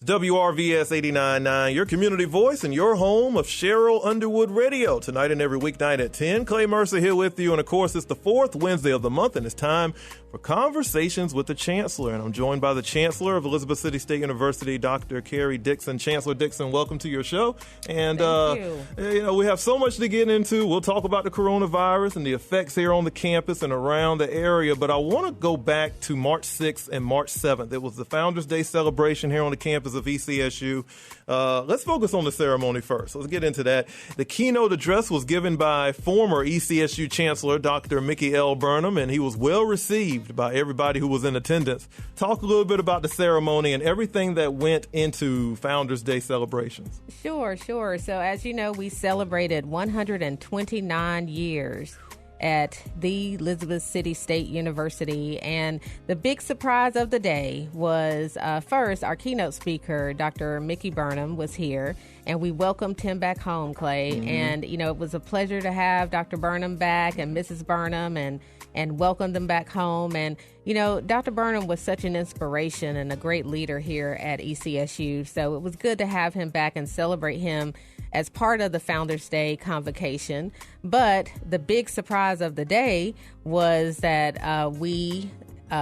WRVS 89.9, your community voice and your home of Cheryl Underwood Radio. Tonight and every weeknight at 10, Clay Mercer here with you. And of course, it's the fourth Wednesday of the month, and it's time for Conversations with the Chancellor. And I'm joined by the Chancellor of Elizabeth City State University, Dr. Karrie Dixon. Chancellor Dixon, welcome to your show. And, Thank you. We have so much to get into. We'll talk about the coronavirus and the effects here on the campus and around the area. But I want to go back to March 6th and March 7th. It was the Founders Day celebration here on the campus of ECSU. Let's focus on the ceremony first. Let's get into that. The keynote address was given by former ECSU Chancellor Dr. Mickey L. Burnham, and he was well received by everybody who was in attendance. Talk a little bit about the ceremony and everything that went into Founders Day celebrations. Sure. So as you know, we celebrated 129 years at the Elizabeth City State University. And the big surprise of the day was, first, our keynote speaker, Dr. Mickey Burnham, was here. And we welcomed him back home, Clay. Mm-hmm. And, it was a pleasure to have Dr. Burnham back and Mrs. Burnham and welcome them back home. And, Dr. Burnham was such an inspiration and a great leader here at ECSU. So it was good to have him back and celebrate him as part of the Founders Day convocation. But the big surprise of the day was that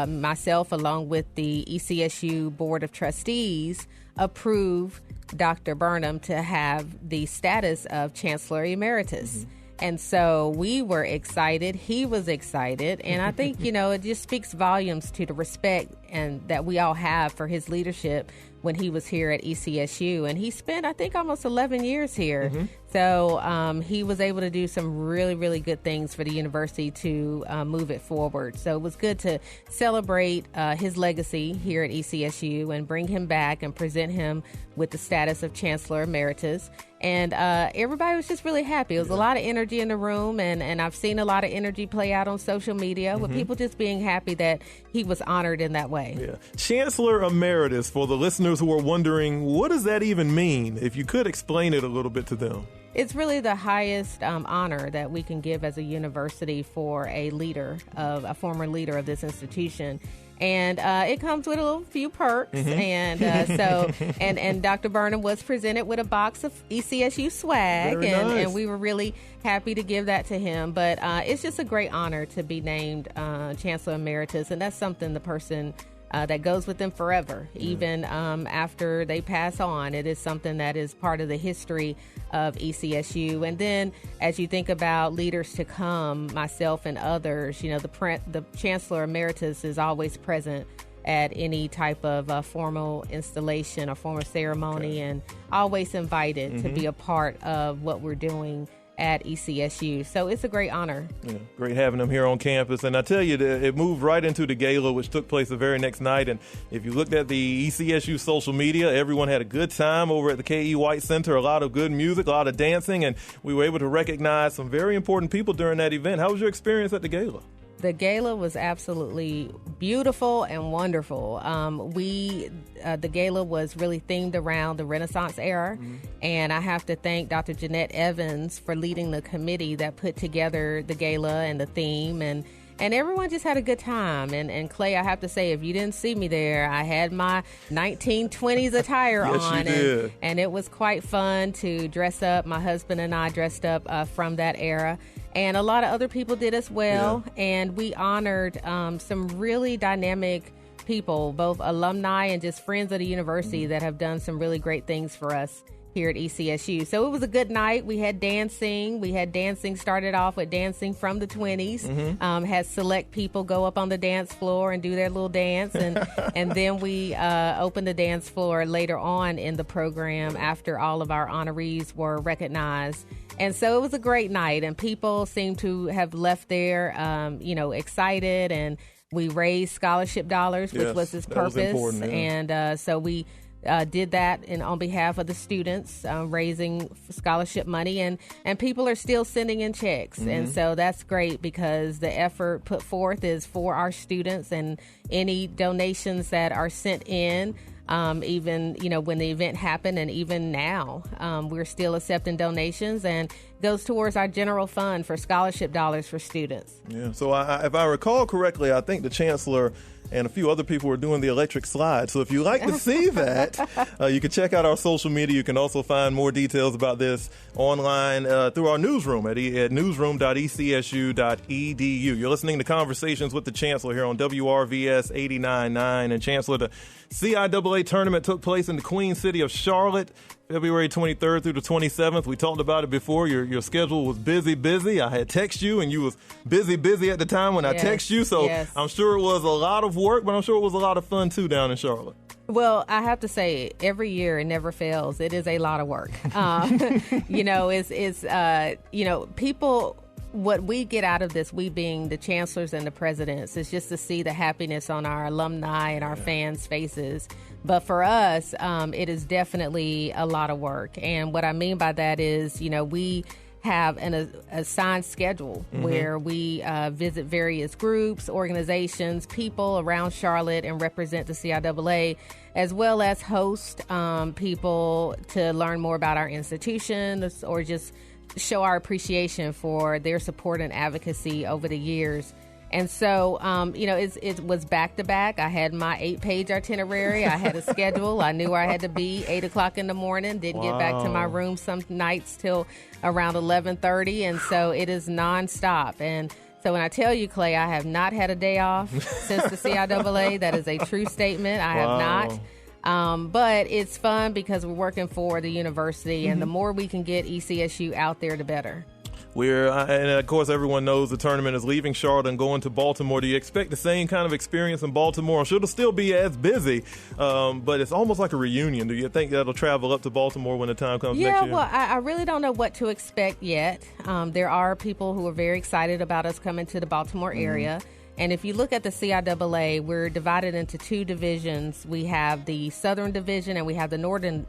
myself, along with the ECSU Board of Trustees, approved Dr. Burnham to have the status of Chancellor Emeritus. Mm-hmm. And so we were excited. He was excited. And I think, it just speaks volumes to the respect and that we all have for his leadership when he was here at ECSU. And he spent, I think, almost 11 years here. Mm-hmm. So he was able to do some really, really good things for the university to move it forward. So it was good to celebrate his legacy here at ECSU and bring him back and present him with the status of Chancellor Emeritus. And everybody was just really happy. It was a lot of energy in the room, and I've seen a lot of energy play out on social media with people just being happy that he was honored in that way. Yeah. Chancellor Emeritus, for the listeners who are wondering, what does that even mean? If you could explain it a little bit to them. It's really the highest honor that we can give as a university for a former leader of this institution. And it comes with a few perks. Mm-hmm. And and Dr. Burnham was presented with a box of ECSU swag. Very nice. And we were really happy to give that to him. But it's just a great honor to be named Chancellor Emeritus. And that's something the person that goes with them forever, even after they pass on. It is something that is part of the history of ECSU. And then as you think about leaders to come, myself and others, the Chancellor Emeritus is always present at any type of formal installation or formal ceremony, and always invited to be a part of what we're doing at ECSU. So it's a great honor. Yeah, great having them here on campus. And I tell you, it moved right into the gala, which took place the very next night. And if you looked at the ECSU social media, everyone had a good time over at the K.E. White Center, a lot of good music, a lot of dancing, and we were able to recognize some very important people during that event. How was your experience at the gala? The gala was absolutely beautiful and wonderful. The gala was really themed around the Renaissance era, and I have to thank Dr. Jeanette Evans for leading the committee that put together the gala and the theme, and everyone just had a good time. And Clay, I have to say, if you didn't see me there, I had my 1920s attire yes, on, you did. And it was quite fun to dress up. My husband and I dressed up from that era. And a lot of other people did as well. Yeah. And we honored some really dynamic people, both alumni and just friends of the university that have done some really great things for us here at ECSU. So it was a good night. We had dancing. Started off with dancing from the 20s. Had select people go up on the dance floor and do their little dance. And then we opened the dance floor later on in the program after all of our honorees were recognized. And so it was a great night, and people seemed to have left there, excited. And we raised scholarship dollars, which was its purpose. Was important, yeah. And so we did that on behalf of the students, raising scholarship money, and people are still sending in checks. And so that's great, because the effort put forth is for our students, and any donations that are sent in, even, when the event happened, and even now, we're still accepting donations, and goes towards our general fund for scholarship dollars for students. Yeah. So if I recall correctly, I think the Chancellor and a few other people were doing the electric slide. So if you like to see that, you can check out our social media. You can also find more details about this online through our newsroom at newsroom.ecsu.edu. You're listening to Conversations with the Chancellor here on WRVS 89.9. And Chancellor, the CIAA tournament took place in the Queen City of Charlotte, February 23rd through the 27th. We talked about it before. Your schedule was busy. I had texted you, and you was busy at the time when I texted you. So I'm sure it was a lot of work, but I'm sure it was a lot of fun, too, down in Charlotte. Well, I have to say, every year it never fails. It is a lot of work. People, what we get out of this, we being the chancellors and the presidents, is just to see the happiness on our alumni and our fans' faces. But for us, it is definitely a lot of work. And what I mean by that is, we have an assigned schedule where we visit various groups, organizations, people around Charlotte and represent the CIAA, as well as host people to learn more about our institutions or just show our appreciation for their support and advocacy over the years. And so, it was back to back. I had my 8-page itinerary. I had a schedule. I knew where I had to be 8 o'clock in the morning. Didn't get back to my room some nights till around 11:30. And so it is nonstop. And so when I tell you, Clay, I have not had a day off since the CIAA. That is a true statement. I have not. But it's fun because we're working for the university, and the more we can get ECSU out there, the better. And of course, everyone knows the tournament is leaving Charlotte and going to Baltimore. Do you expect the same kind of experience in Baltimore? I'm sure it'll still be as busy, but it's almost like a reunion. Do you think that'll travel up to Baltimore when the time comes next year? Yeah, well, I really don't know what to expect yet. There are people who are very excited about us coming to the Baltimore area. And if you look at the CIAA, we're divided into 2 divisions. We have the Southern Division and we have the Northern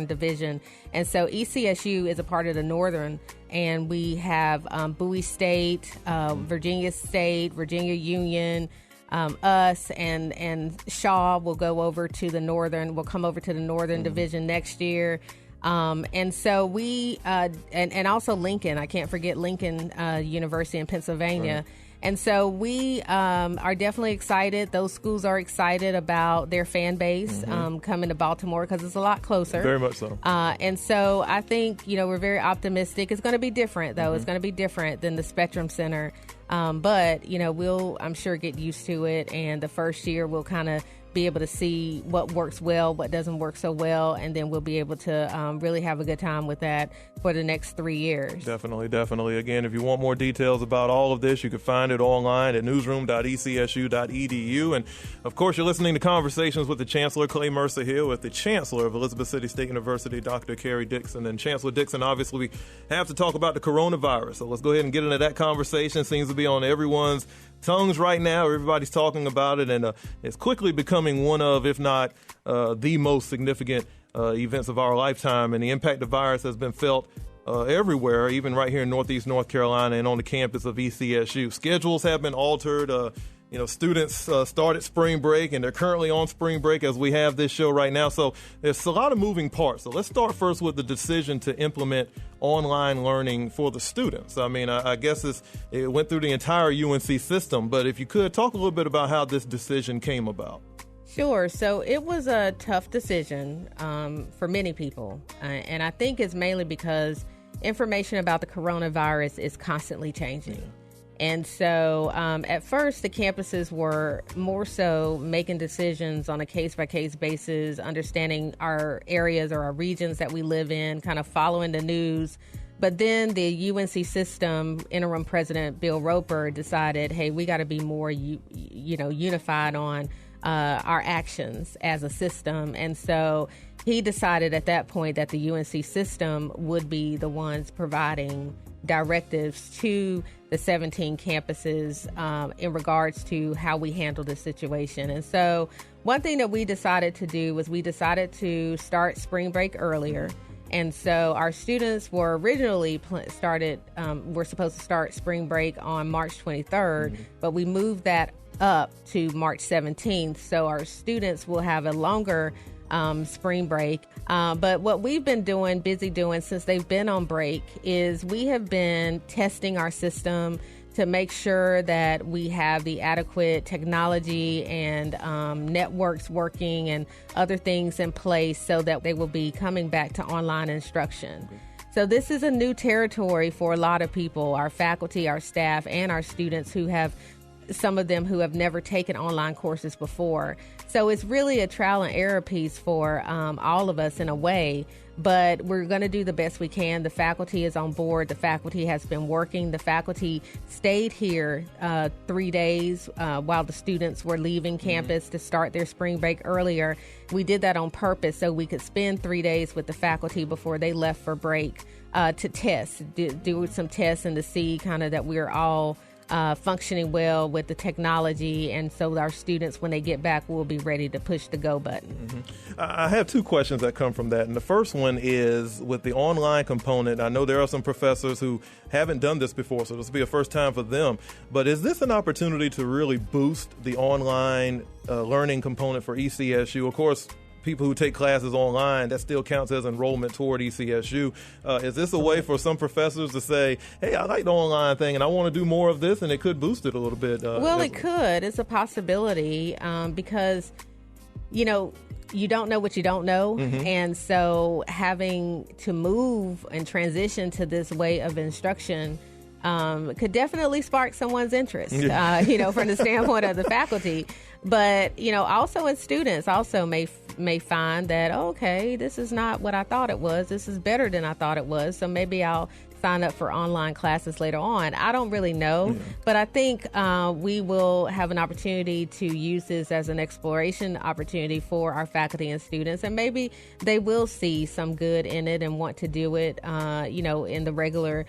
Division. And so ECSU is a part of the Northern. And we have Bowie State, Virginia State, Virginia Union, us, and Shaw will go over to the Northern. We'll come over to the Northern Division next year. And so we, and also Lincoln. I can't forget Lincoln University in Pennsylvania. Right. And so we are definitely excited. Those schools are excited about their fan base coming to Baltimore because it's a lot closer. Very much so. And so I think, we're very optimistic. It's going to be different, though. It's going to be different than the Spectrum Center. But, we'll, I'm sure, get used to it. And the first year we'll kind of be able to see what works well, what doesn't work so well, and then we'll be able to really have a good time with that for the next 3 years. Definitely. Again, if you want more details about all of this, you can find it online at newsroom.ecsu.edu. And, of course, you're listening to Conversations with the Chancellor. Clay Mercer here with the Chancellor of Elizabeth City State University, Dr. Karrie Dixon. And Chancellor Dixon, obviously, we have to talk about the coronavirus. So let's go ahead and get into that conversation. Seems to be on everyone's tongues right now. Everybody's talking about it, and it's quickly becoming one of, if not the most significant events of our lifetime. And the impact the virus has been felt everywhere, even right here in Northeast North Carolina and on the campus of ECSU. Schedules have been altered. Students started spring break, and they're currently on spring break as we have this show right now. So there's a lot of moving parts. So let's start first with the decision to implement online learning for the students. I mean, I guess it went through the entire UNC system, but if you could talk a little bit about how this decision came about. Sure. So it was a tough decision for many people, and I think it's mainly because information about the coronavirus is constantly changing. Yeah. And so at first, the campuses were more so making decisions on a case-by-case basis, understanding our areas or our regions that we live in, kind of following the news. But then the UNC System interim president, Bill Roper, decided, hey, we got to be more unified on our actions as a system. And so he decided at that point that the UNC System would be the ones providing directives to the 17 campuses in regards to how we handle this situation. And so one thing that we decided to do was we decided to start spring break earlier. And so our students were originally we're supposed to start spring break on March 23rd, but we moved that up to March 17th. So our students will have a longer spring break. But what we've been busy doing since they've been on break is we have been testing our system, to make sure that we have the adequate technology and networks working and other things in place so that they will be coming back to online instruction. So this is a new territory for a lot of people, our faculty, our staff, and our students who have, some of them who have never taken online courses before. So it's really a trial and error piece for all of us in a way, but we're going to do the best we can. The faculty is on board. The faculty has been working. The faculty stayed here 3 days while the students were leaving campus to start their spring break earlier. We did that on purpose so we could spend 3 days with the faculty before they left for break to test, do some tests and to see kind of that we're all functioning well with the technology, and so our students, when they get back, will be ready to push the go button. I have two questions that come from that, and the first one is with the online component. I know there are some professors who haven't done this before, so this will be a first time for them, but is this an opportunity to really boost the online learning component for ECSU? Of course, people who take classes online, that still counts as enrollment toward ECSU. Is this a way for some professors to say, hey, I like the online thing and I want to do more of this, and it could boost it a little bit? Well, it could. It's a possibility because, you don't know what you don't know. And so having to move and transition to this way of instruction could definitely spark someone's interest, from the standpoint of the faculty. But, also as students also may find that, okay, this is not what I thought it was. This is better than I thought it was. So maybe I'll sign up for online classes later on. I don't really know, but I think we will have an opportunity to use this as an exploration opportunity for our faculty and students, and maybe they will see some good in it and want to do it, in the regular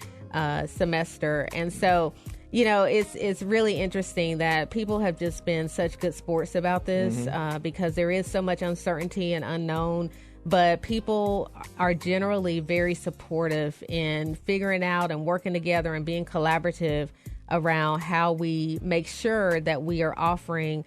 semester. And so, it's really interesting that people have just been such good sports about this because there is so much uncertainty and unknown. But people are generally very supportive in figuring out and working together and being collaborative around how we make sure that we are offering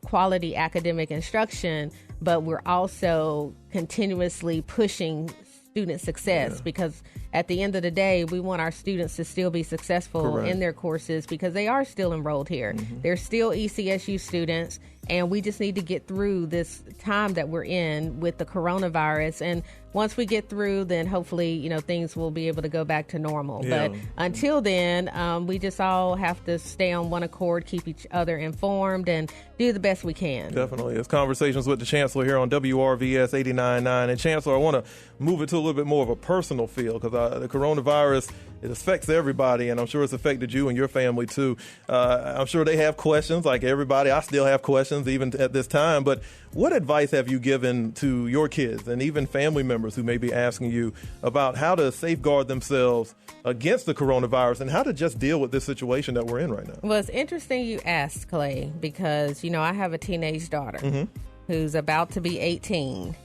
quality academic instruction, but we're also continuously pushing student success because at the end of the day, we want our students to still be successful in their courses because they are still enrolled here. They're still ECSU students, and we just need to get through this time that we're in with the coronavirus. And once we get through, then hopefully, things will be able to go back to normal. But until then, we just all have to stay on one accord, keep each other informed, and do the best we can. Definitely. It's Conversations with the Chancellor here on WRVS 89.9. And Chancellor, I want to move it to a little bit more of a personal feel because the coronavirus, it affects everybody, and I'm sure it's affected you and your family too. I'm sure they have questions like everybody. I still have questions even at this time, but what advice have you given to your kids and even family members who may be asking you about how to safeguard themselves against the coronavirus and how to just deal with this situation that we're in right now? Well, it's interesting you asked, Clay, because, I have a teenage daughter who's about to be 18.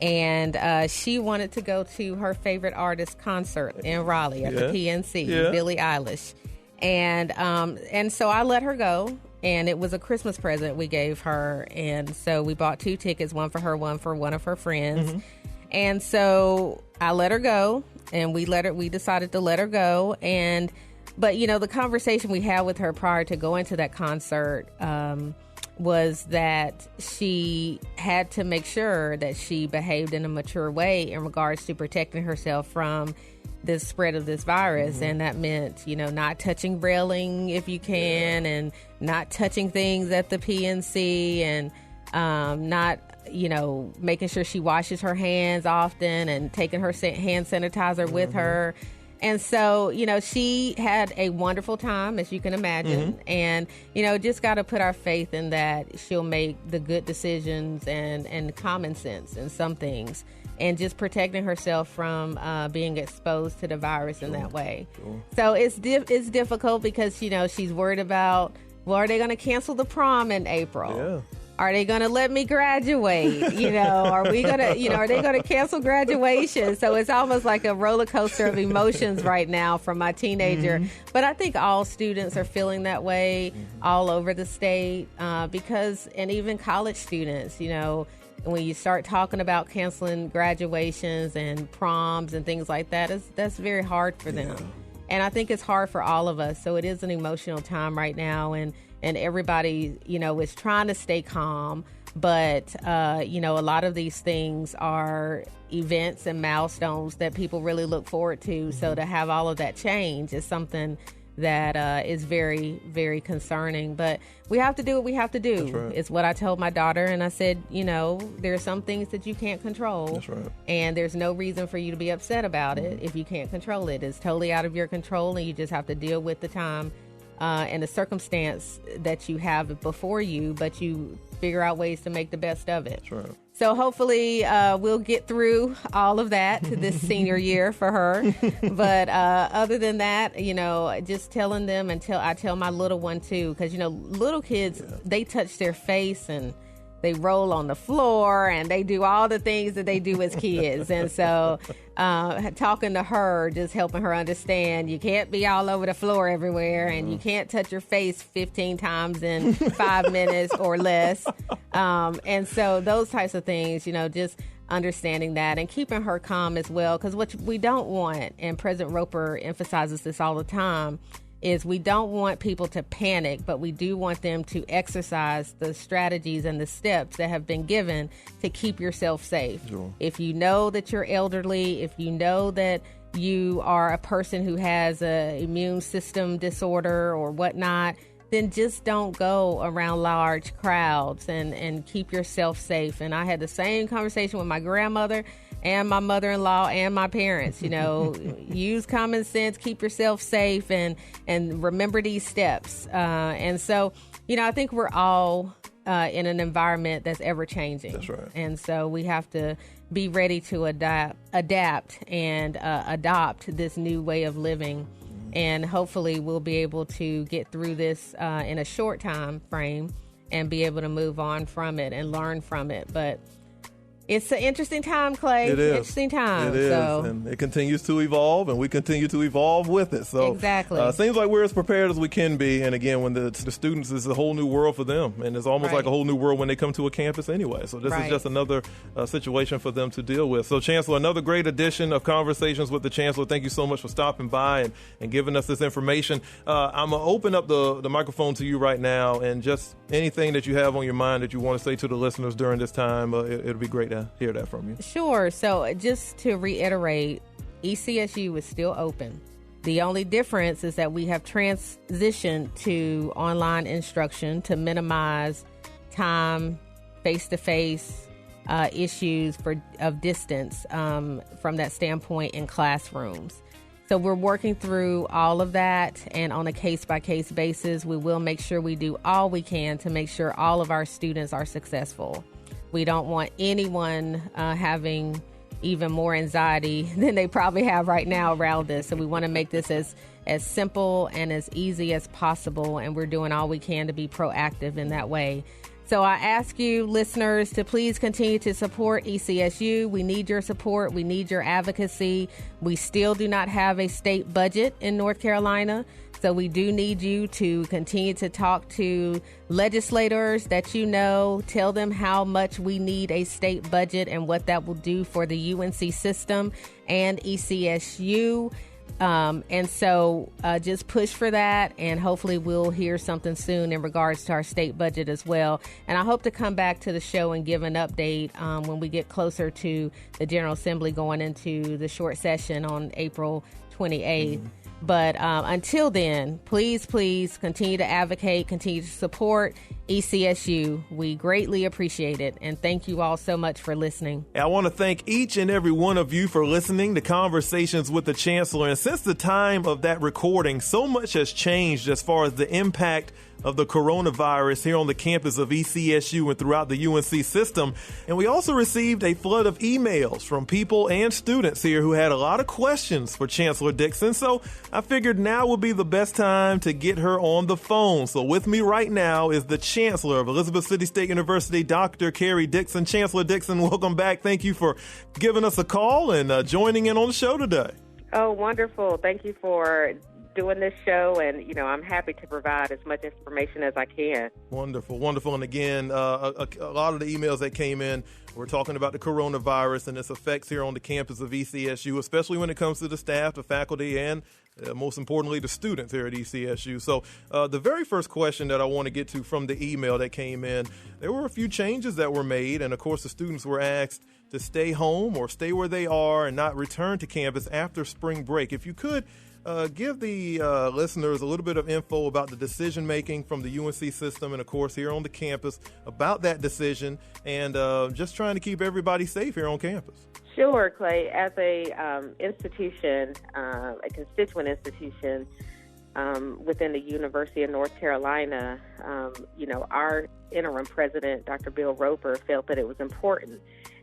And she wanted to go to her favorite artist concert in Raleigh at the PNC, Billie Eilish. And so I let her go, and it was a Christmas present we gave her. And so we bought 2 tickets, one for her, one for one of her friends. And so I let her go, and we decided to let her go. But the conversation we had with her prior to going to that concert, was that she had to make sure that she behaved in a mature way in regards to protecting herself from the spread of this virus. And that meant, not touching railing if you can, and not touching things at the PNC, and not, making sure she washes her hands often and taking her hand sanitizer with her. And so, she had a wonderful time, as you can imagine. And, just got to put our faith in that she'll make the good decisions and common sense in some things, and just protecting herself from being exposed to the virus in that way. So it's difficult because, she's worried about, well, are they going to cancel the prom in April? Are they going to let me graduate? Are we going to, are they going to cancel graduation? So it's almost like a roller coaster of emotions right now from my teenager. But I think all students are feeling that way all over the state because, and even college students, when you start talking about canceling graduations and proms and things like that, that's very hard for them. And I think it's hard for all of us. So it is an emotional time right now. And everybody, is trying to stay calm. But, a lot of these things are events and milestones that people really look forward to. So to have all of that change is something that is very, very concerning. But we have to do what we have to do. That's right. It's what I told my daughter. And I said, there are some things that you can't control. That's right. And there's no reason for you to be upset about it if you can't control it. It's totally out of your control, and you just have to deal with the time and the circumstance that you have before you, but you figure out ways to make the best of it. That's right. So hopefully we'll get through all of that this senior year for her. But other than that, just telling them, I tell my little one too, because, little kids, they touch their face and they roll on the floor and they do all the things that they do as kids. And so talking to her, just helping her understand you can't be all over the floor everywhere, and you can't touch your face 15 times in 5 minutes or less. And so those types of things, just understanding that and keeping her calm as well. Because what we don't want, and President Roper emphasizes this all the time, is we don't want people to panic, but we do want them to exercise the strategies and the steps that have been given to keep yourself safe. Sure. If you know that you're elderly, if you know that you are a person who has an immune system disorder or whatnot, then just don't go around large crowds and keep yourself safe. And I had the same conversation with my grandmother and my mother-in-law and my parents. Use common sense, keep yourself safe, and remember these steps. And so, I think we're all in an environment that's ever-changing. That's right. And so we have to be ready to adapt and adopt this new way of living. And hopefully we'll be able to get through this in a short time frame and be able to move on from it and learn from it. But it's an interesting time, Clay. It is. Interesting time. It is. So. And it continues to evolve, and we continue to evolve with it. So exactly. Seems like we're as prepared as we can be. And again, when the students, is a whole new world for them. And it's almost like a whole new world when they come to a campus anyway. So this is just another situation for them to deal with. So, Chancellor, another great edition of Conversations with the Chancellor. Thank you so much for stopping by and giving us this information. I'm going to open up the microphone to you right now, and just anything that you have on your mind that you want to say to the listeners during this time, it'll be great to hear that from you. Sure. So just to reiterate, ECSU is still open. The only difference is that we have transitioned to online instruction to minimize time, face-to-face issues of distance from that standpoint in classrooms. So we're working through all of that, and on a case-by-case basis, we will make sure we do all we can to make sure all of our students are successful. We don't want anyone having even more anxiety than they probably have right now around this. So we want to make this as simple and as easy as possible, and we're doing all we can to be proactive in that way. So I ask you, listeners, to please continue to support ECSU. We need your support. We need your advocacy. We still do not have a state budget in North Carolina. So we do need you to continue to talk to legislators that tell them how much we need a state budget and what that will do for the UNC system and ECSU. And so just push for that, and hopefully we'll hear something soon in regards to our state budget as well. And I hope to come back to the show and give an update when we get closer to the General Assembly going into the short session on April 28th. But until then, please continue to advocate, continue to support ECSU. We greatly appreciate it. And thank you all so much for listening. I want to thank each and every one of you for listening to Conversations with the Chancellor. And since the time of that recording, so much has changed as far as the impact of the coronavirus here on the campus of ECSU and throughout the UNC system. And we also received a flood of emails from people and students here who had a lot of questions for Chancellor Dixon. So I figured now would be the best time to get her on the phone. So with me right now is the Chancellor of Elizabeth City State University, Dr. Karrie Dixon. Chancellor Dixon, welcome back. Thank you for giving us a call and joining in on the show today. Oh, wonderful. Thank you for doing this show, and I'm happy to provide as much information as I can. Wonderful. And again, a lot of the emails that came in were talking about the coronavirus and its effects here on the campus of ECSU, especially when it comes to the staff, the faculty, and most importantly, the students here at ECSU. So the very first question that I want to get to from the email that came in, there were a few changes that were made, and of course the students were asked to stay home or stay where they are and not return to campus after spring break. If you could give the listeners a little bit of info about the decision making from the UNC system and, of course, here on the campus about that decision and just trying to keep everybody safe here on campus. Sure, Clay. As a institution, a constituent institution within the University of North Carolina, our interim president, Dr. Bill Roper, felt that it was important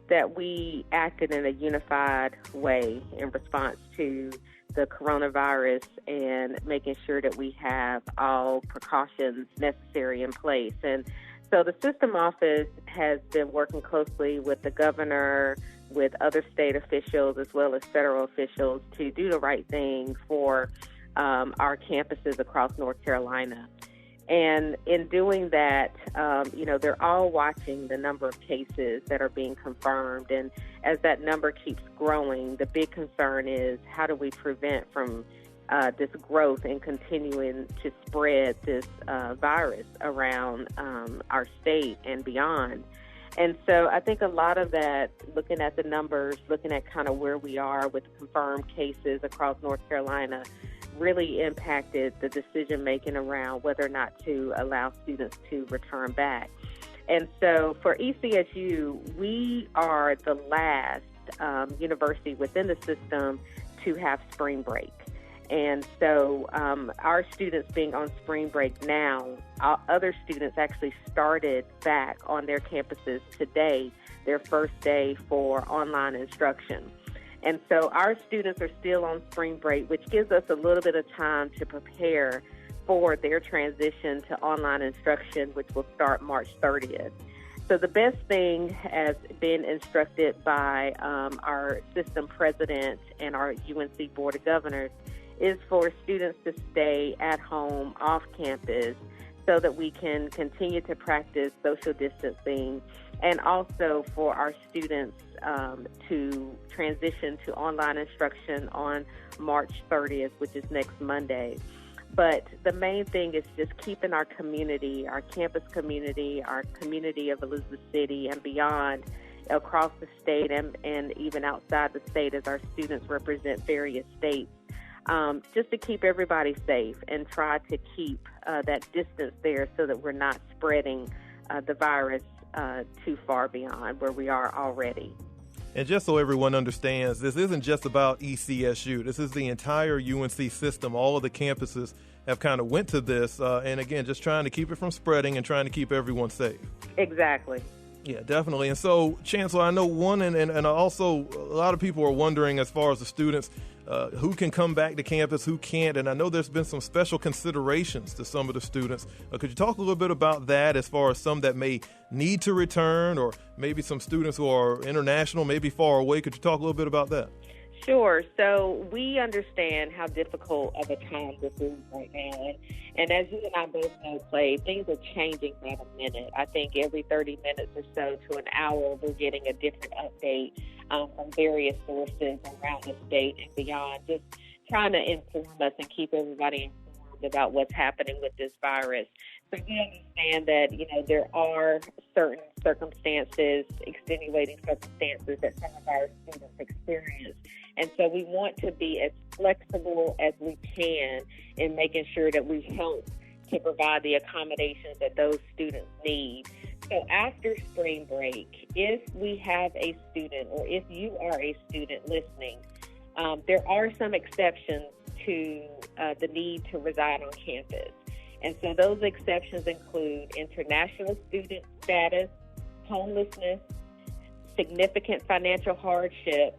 that we acted in a unified way in response to the coronavirus and making sure that we have all precautions necessary in place. And so the system office has been working closely with the governor, with other state officials, as well as federal officials to do the right thing for our campuses across North Carolina. And in doing that, they're all watching the number of cases that are being confirmed. And as that number keeps growing, the big concern is how do we prevent from this growth and continuing to spread this virus around our state and beyond. And so I think a lot of that, looking at the numbers, looking at kind of where we are with confirmed cases across North Carolina, really impacted the decision-making around whether or not to allow students to return back. And so for ECSU, we are the last university within the system to have spring break. And so our students being on spring break now, other students actually started back on their campuses today, their first day for online instruction. And so our students are still on spring break, which gives us a little bit of time to prepare for their transition to online instruction, which will start March 30th. So the best thing has been instructed by our system president and our UNC Board of Governors is for students to stay at home off campus so that we can continue to practice social distancing, and also for our students to transition to online instruction on March 30th, which is next Monday. But the main thing is just keeping our community, our campus community, our community of Elizabeth City and beyond, across the state and even outside the state as our students represent various states, just to keep everybody safe and try to keep that distance there so that we're not spreading the virus too far beyond where we are already. And just so everyone understands, this isn't just about ECSU. This is the entire UNC system. All of the campuses have kind of went to this. And again, just trying to keep it from spreading and trying to keep everyone safe. Exactly. Yeah, definitely. And so, Chancellor, I know one, and also a lot of people are wondering as far as the students, who can come back to campus, who can't. And I know there's been some special considerations to some of the students. Could you talk a little bit about that as far as some that may need to return, or maybe some students who are international, maybe far away? Could you talk a little bit about that? Sure. So we understand how difficult of a time this is right now. And as you and I both know, Clay, things are changing by the minute. I think every 30 minutes or so to an hour, we're getting a different update from various sources around the state and beyond, just trying to inform us and keep everybody informed about what's happening with this virus. So we understand that, there are certain circumstances, extenuating circumstances that some of our students experience. And so we want to be as flexible as we can in making sure that we help to provide the accommodations that those students need. So after spring break, if we have a student, or if you are a student listening, there are some exceptions to the need to reside on campus. And so those exceptions include international student status, homelessness, significant financial hardship,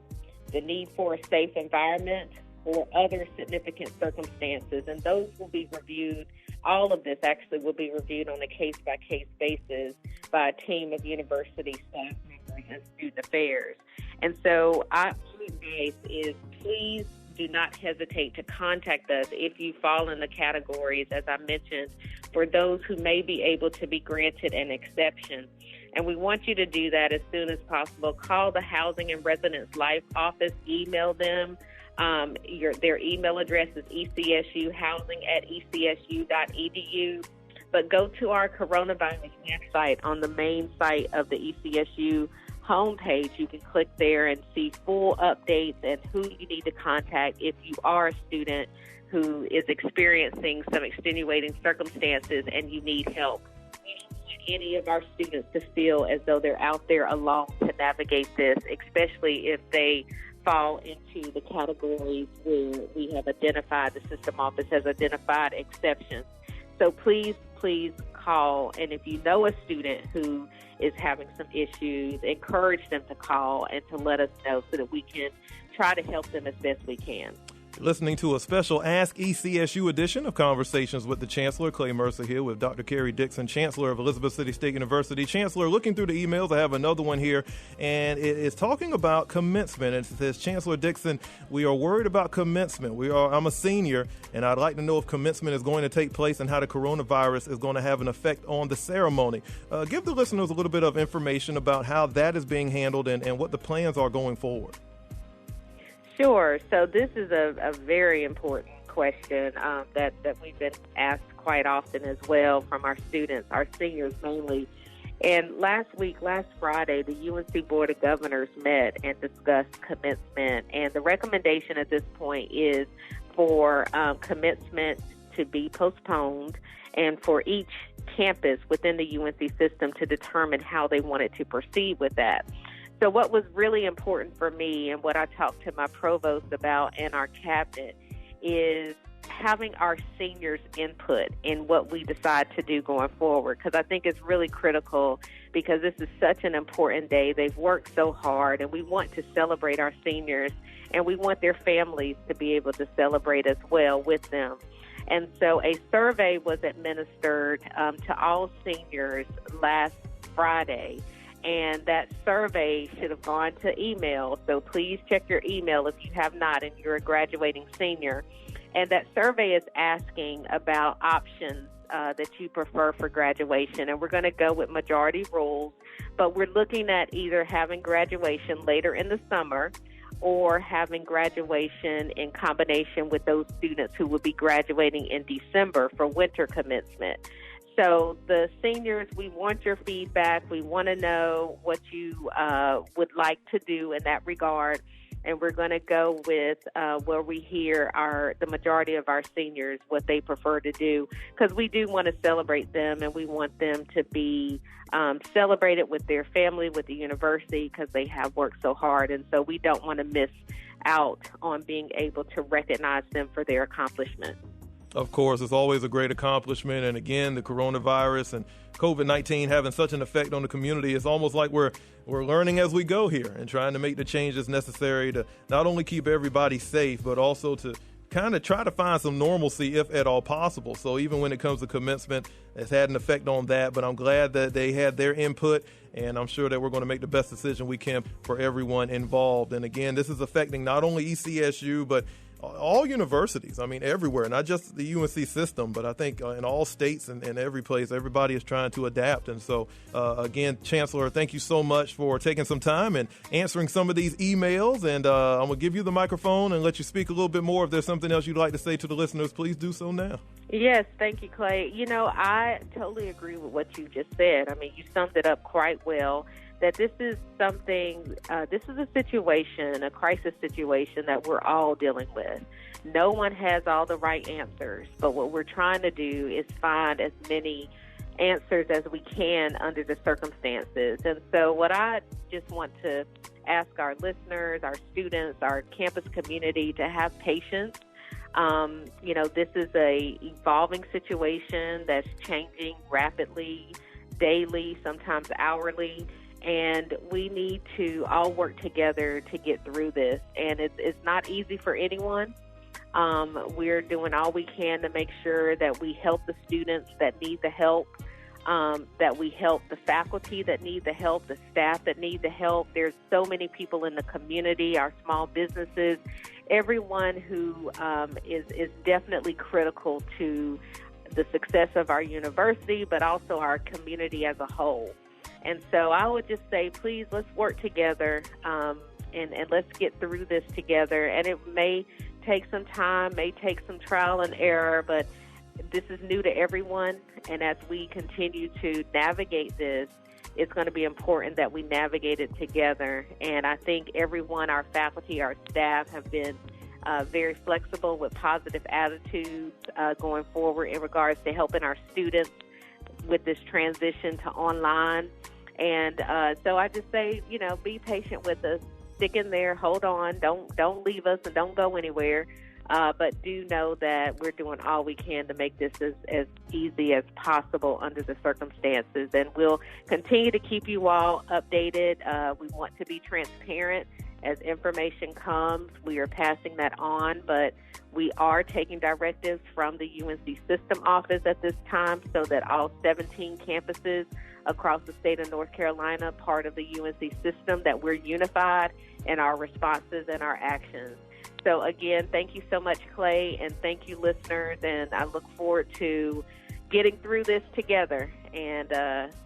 the need for a safe environment, or other significant circumstances. And those will be reviewed. All of this actually will be reviewed on a case-by-case basis by a team of university staff members and student affairs. And so our advice is please do not hesitate to contact us if you fall in the categories, as I mentioned, for those who may be able to be granted an exception. And we want you to do that as soon as possible. Call the Housing and Residence Life Office, email them, Their email address is ecsuhousing@ecsu.edu. But go to our coronavirus website on the main site of the ECSU homepage. You can click there and see full updates and who you need to contact if you are a student who is experiencing some extenuating circumstances and you need help. We don't want any of our students to feel as though they're out there alone to navigate this, especially if they fall into the categories where we have identified, the system office has identified exceptions. So please call, and if you know a student who is having some issues, encourage them to call and to let us know so that we can try to help them as best we can. Listening to a special Ask ECSU edition of Conversations with the Chancellor. Clay Mercer here with Dr. Karrie Dixon, Chancellor of Elizabeth City State University. Chancellor, looking through the emails, I have another one here, and it is talking about commencement. And it says, Chancellor Dixon, we are worried about commencement. I'm a senior, and I'd like to know if commencement is going to take place and how the coronavirus is going to have an effect on the ceremony. Give the listeners a little bit of information about how that is being handled and what the plans are going forward. Sure. So this is a very important question that we've been asked quite often as well from our students, our seniors mainly. And last Friday, the UNC Board of Governors met and discussed commencement. And the recommendation at this point is for commencement to be postponed and for each campus within the UNC system to determine how they wanted to proceed with that. So what was really important for me and what I talked to my provost about and our cabinet is having our seniors' input in what we decide to do going forward, because I think it's really critical because this is such an important day. They've worked so hard, and we want to celebrate our seniors, and we want their families to be able to celebrate as well with them. And so a survey was administered to all seniors last Friday. And that survey should have gone to email. So please check your email if you have not and you're a graduating senior. And that survey is asking about options that you prefer for graduation. And we're going to go with majority rules. But we're looking at either having graduation later in the summer or having graduation in combination with those students who will be graduating in December for winter commencement. So the seniors, we want your feedback. We want to know what you would like to do in that regard. And we're going to go with where we hear the majority of our seniors, what they prefer to do, because we do want to celebrate them and we want them to be celebrated with their family, with the university, because they have worked so hard. And so we don't want to miss out on being able to recognize them for their accomplishments. Of course, it's always a great accomplishment. And again, the coronavirus and COVID-19 having such an effect on the community, it's almost like we're learning as we go here and trying to make the changes necessary to not only keep everybody safe, but also to kind of try to find some normalcy if at all possible. So even when it comes to commencement, it's had an effect on that. But I'm glad that they had their input, and I'm sure that we're going to make the best decision we can for everyone involved. And again, this is affecting not only ECSU, but all universities, I mean, everywhere, not just the UNC system, but I think in all states and every place, everybody is trying to adapt. And so, again, Chancellor, thank you so much for taking some time and answering some of these emails. And I'm going to give you the microphone and let you speak a little bit more. If there's something else you'd like to say to the listeners, please do so now. Yes, thank you, Clay. You know, I totally agree with what you just said. I mean, you summed it up quite well. That this is something, this is a situation, a crisis situation that we're all dealing with. No one has all the right answers, but what we're trying to do is find as many answers as we can under the circumstances. And so what I just want to ask our listeners, our students, our campus community to have patience. You know, this is a evolving situation that's changing rapidly, daily, sometimes hourly. And we need to all work together to get through this. And it's not easy for anyone. We're doing all we can to make sure that we help the students that need the help, that we help the faculty that need the help, the staff that need the help. There's so many people in the community, our small businesses, everyone who is definitely critical to the success of our university, but also our community as a whole. And so I would just say, please, let's work together and let's get through this together. And it may take some time, may take some trial and error, but this is new to everyone. And as we continue to navigate this, it's going to be important that we navigate it together. And I think everyone, our faculty, our staff, have been very flexible with positive attitudes going forward in regards to helping our students with this transition to online. And so I just say, be patient with us, stick in there, hold on, don't leave us, and don't go anywhere. But do know that we're doing all we can to make this as easy as possible under the circumstances. And we'll continue to keep you all updated. We want to be transparent. As information comes, we are passing that on, but we are taking directives from the UNC System office at this time so that all 17 campuses across the state of North Carolina, part of the UNC System, that we're unified in our responses and our actions. So again, thank you so much, Clay, and thank you, listeners, and I look forward to getting through this together, and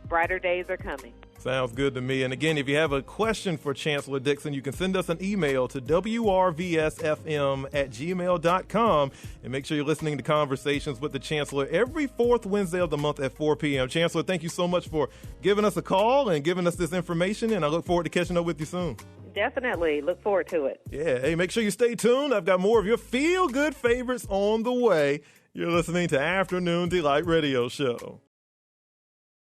brighter days are coming. Sounds good to me. And again, if you have a question for Chancellor Dixon, you can send us an email to WRVS-FM@gmail.com, and make sure you're listening to Conversations with the Chancellor every fourth Wednesday of the month at 4 p.m. Chancellor, thank you so much for giving us a call and giving us this information, and I look forward to catching up with you soon. Definitely. Look forward to it. Yeah. Hey, make sure you stay tuned. I've got more of your feel-good favorites on the way. You're listening to Afternoon Delight Radio Show.